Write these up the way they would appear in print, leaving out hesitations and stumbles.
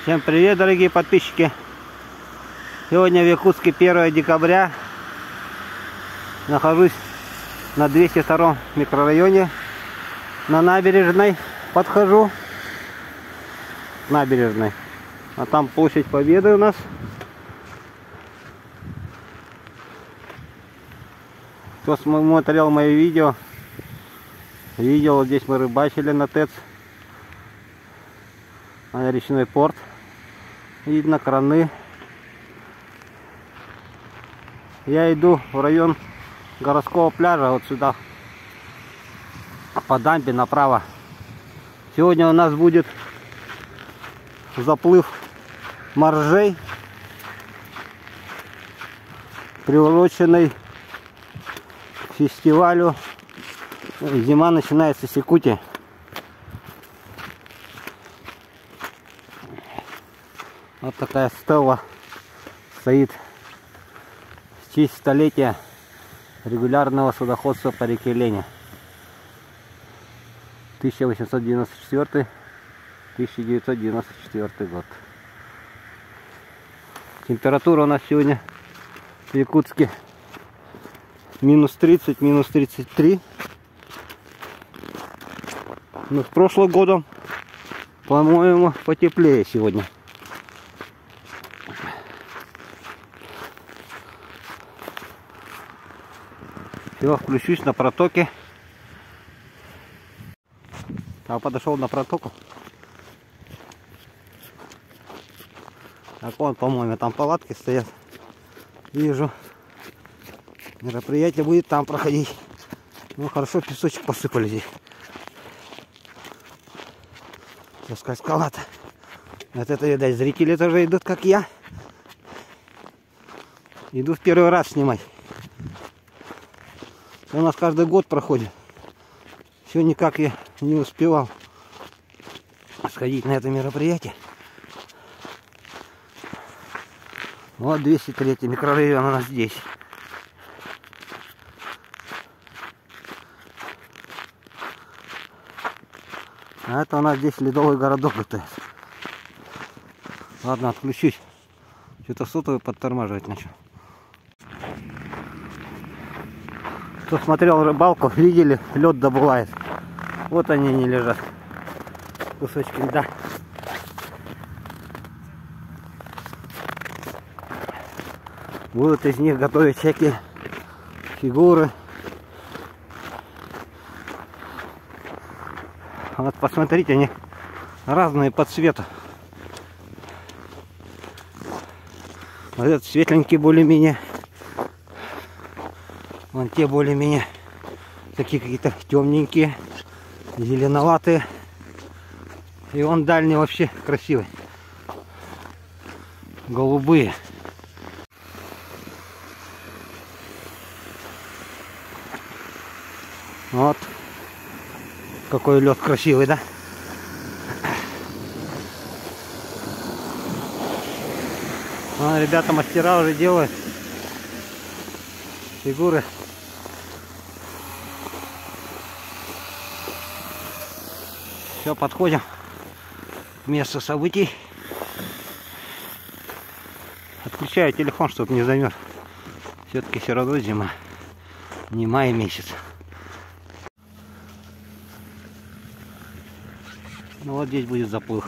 Всем привет, дорогие подписчики! Сегодня в Якутске 1 декабря. Нахожусь на 202 микрорайоне, на набережной. Подхожу к набережной. А там площадь Победы у нас. Кто смотрел мои видео, видел, здесь мы рыбачили на ТЭЦ, на речной порт. Видно краны. Я иду в район городского пляжа, вот сюда, по дамбе направо. Сегодня у нас будет заплыв моржей, приуроченный к фестивалю. Зима начинается с Якутии. Вот такая стела стоит в честь столетия регулярного судоходства по реке Лени. 1894-1994 год. Температура у нас сегодня в Якутске минус 30, минус 33. Но с прошлым годом, по-моему, потеплее сегодня. Все, включусь на протоке. А подошел на протоку. Так вон, по-моему, там палатки стоят. Вижу. Мероприятие будет там проходить. Ну хорошо, песочек посыпали здесь. Скалата. Вот это, видать, зрители тоже идут, как я. Иду в первый раз снимать. У нас каждый год проходит. Все никак я не успевал сходить на это мероприятие. Вот 203-й микрорайон у нас здесь. А это у нас здесь ледовый городок готовится. Ладно, отключусь. Что-то сотовый подтормаживать начал. Кто смотрел рыбалку, видели, лед добывает. Вот они лежат. Кусочки льда. Будут из них готовить всякие фигуры. Вот посмотрите, они разные по цвету. Вот этот светленький более-менее. Вон те более-менее такие какие-то темненькие, зеленоватые. И он дальний вообще красивый. Голубые. Вот какой лед красивый, да? Вон, ребята, мастера уже делают фигуры. Все, подходим к месту событий. Отключаю телефон, чтобы не замерз. Все-таки все равно зима, не май месяц. Ну вот здесь будет заплыв.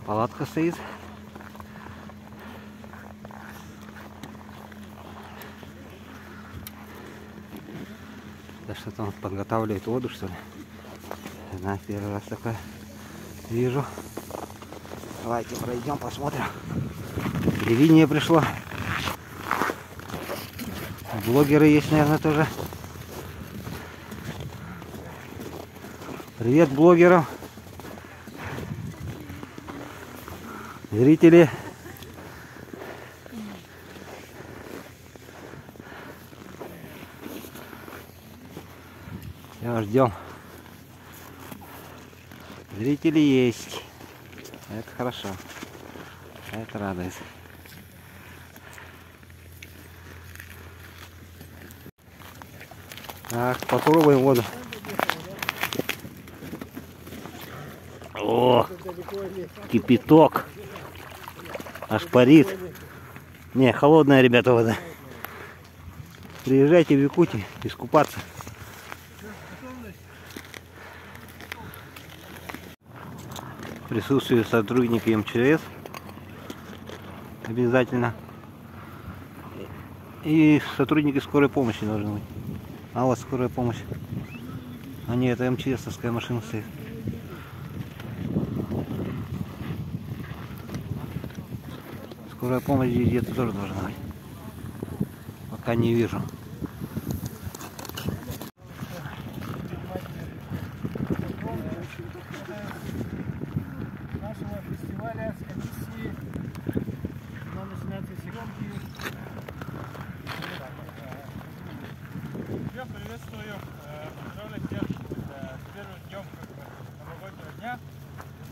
Палатка стоит. Да что-то он подготавливает воду, что ли. Не знаю, первый раз такое вижу. Давайте пройдем, посмотрим. Телевидение пришло. Блогеры есть, наверное, тоже. Привет блогерам. Зрители. Все, ждем. Зрители есть. Это хорошо. Это радует. Так, попробуем воду. О, кипяток. Аж парит. Не, холодная, ребята, вода. Приезжайте в Якутию искупаться. Присутствие сотрудника МЧС обязательно. И сотрудники скорой помощи должны быть. А у вас скорая помощь? А нет, это МЧСовская машина стоит. Скорая помощь здесь где-то тоже должна быть. Пока не вижу. Нашего фестиваля с комиссии. Нам начинаются съемки. Я приветствую, поздравляю всех с первым днем новогоднего дня.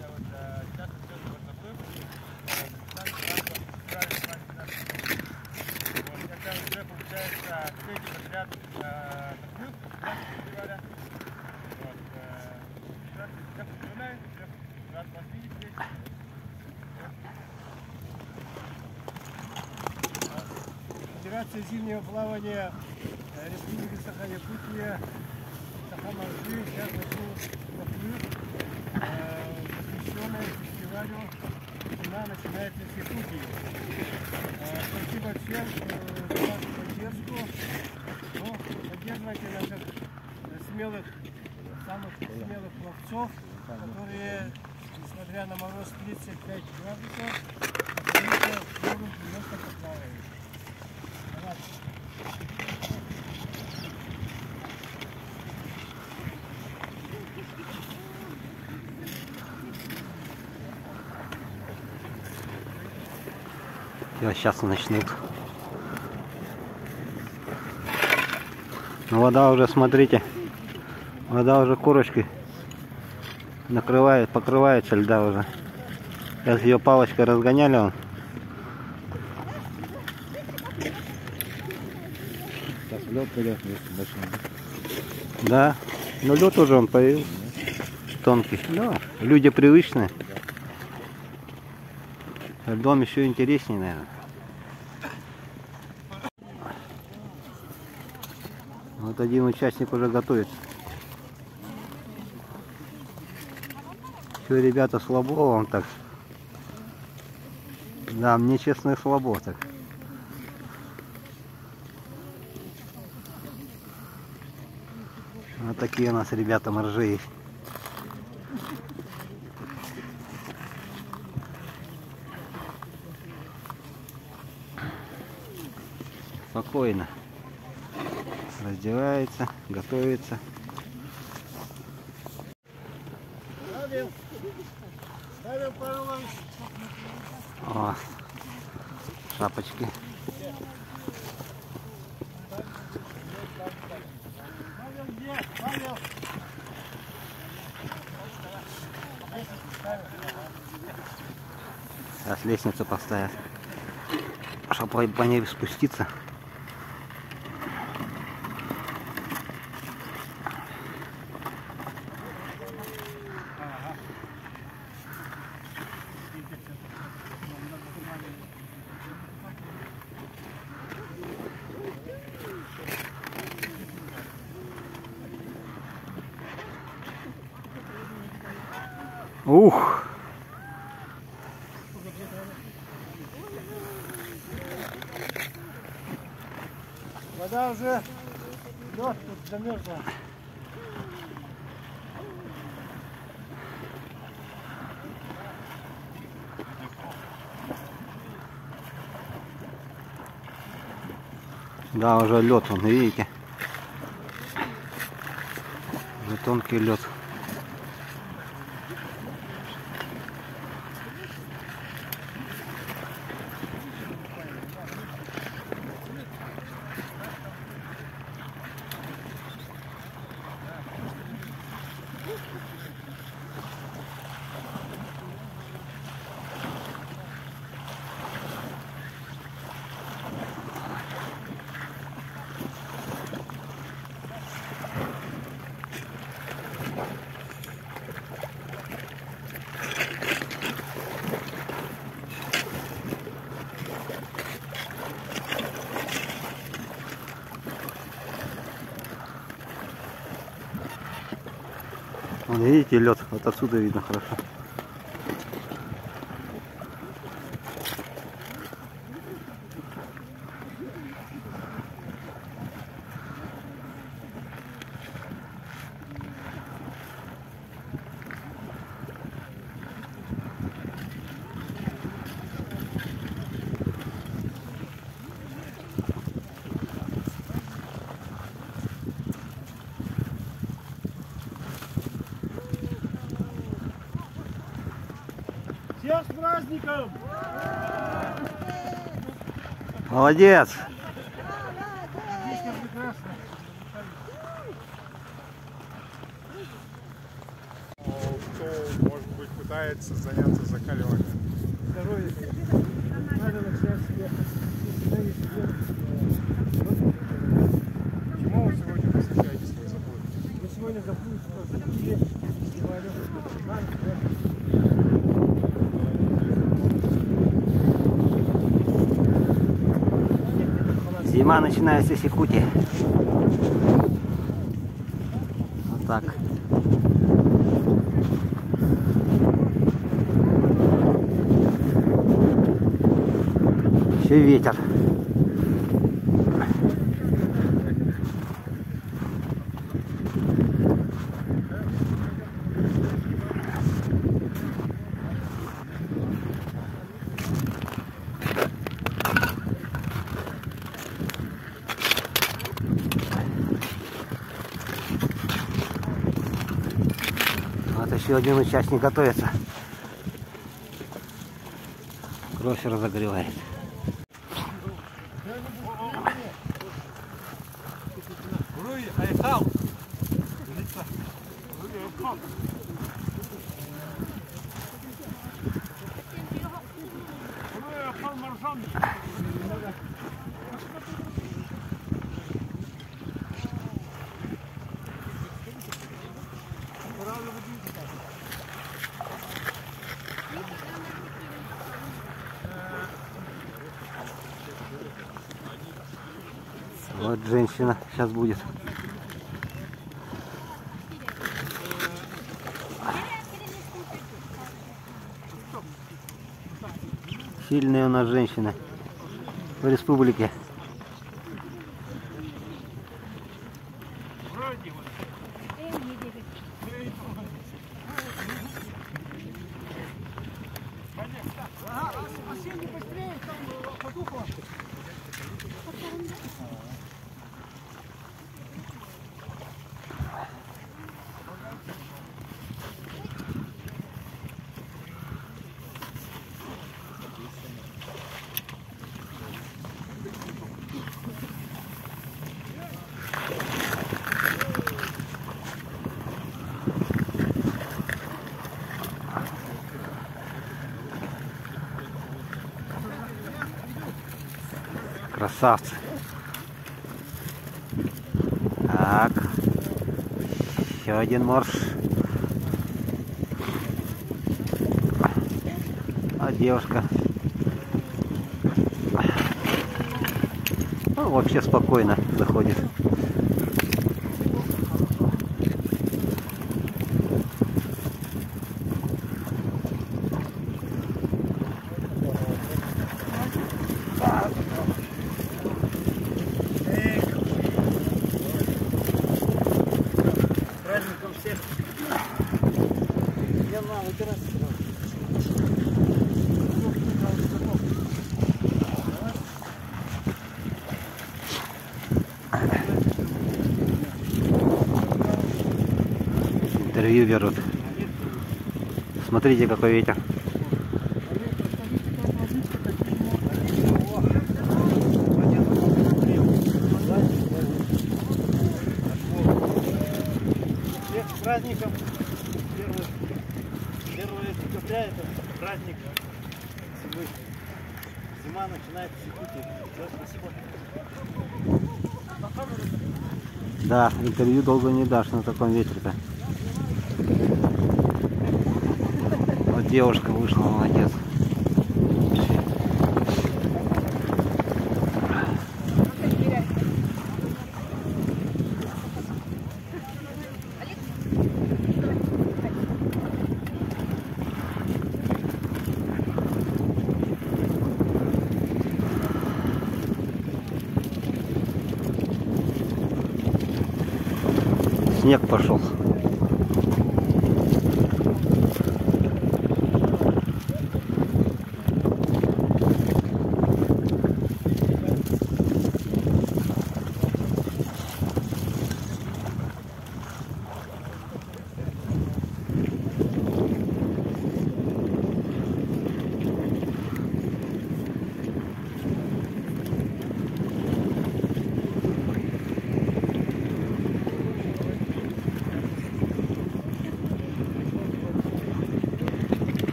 Я вот сейчас все подготовил. Это уже получается третий подряд фестиваля. Всех поздравляю, всех рад вас видеть здесь. Федерация зимнего плавания Республики Саха-Якутия, Саха-Моржи, сейчас начну наплыв, посвященный фестивалю «Зима начинается с Якутии». Спасибо всем за вашу поддержку. Поддерживайте наших смелых, самых смелых пловцов, которые, несмотря на мороз 35 градусов, могут немножко поплавать. Сейчас начнут. Но вода уже, смотрите, вода уже корочкой накрывает, покрывается льда уже. Сейчас ее палочкой разгоняли он. Сейчас лед пойдет большой. Да, но лед уже он появился. Тонкий. Да. Люди привычные. Льдом еще интереснее, наверное. Вот один участник уже готовится. Все, ребята, слабо вам так. Да, мне, честно, слабо так. Вот такие у нас ребята моржи есть. Спокойно. Раздевается, готовится. О, шапочки. Сейчас лестницу поставят, чтобы по ней спуститься. Ух! Вода уже лед тут замерзла. Да, уже лед, вон, видите? Уже тонкий лед. Вон, видите, лед вот отсюда видно хорошо. Всех с праздником! Молодец! Песня прекрасная. Кто, может быть, пытается заняться закаливанием здоровья, надо начать себе. Почему вы сегодня посещаете свой забор? Мы сегодня забудем, что Зима начинается с Якутии. Вот так. Еще ветер. Вот еще один участник готовится. Кровь разогревает. Вот женщина сейчас будет. Сильная у нас женщина в республике. Красавцы. Так. Еще один морж. А девушка. Ну, вообще спокойно заходит. Интервью берут. Смотрите, какой ветер. Всех с праздником. Первое декабря это праздник. Зима начинается с Якутии. Спасибо. Да, интервью долго не дашь на таком ветре-то. Вот девушка вышла, молодец. снег пошел.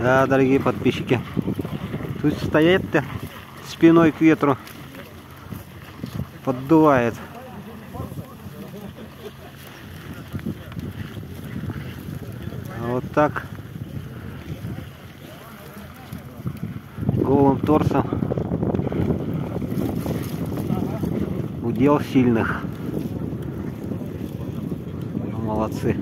Да, дорогие подписчики, тут стоять-то спиной к ветру, поддувает. А вот так голым торсом удел сильных. Молодцы.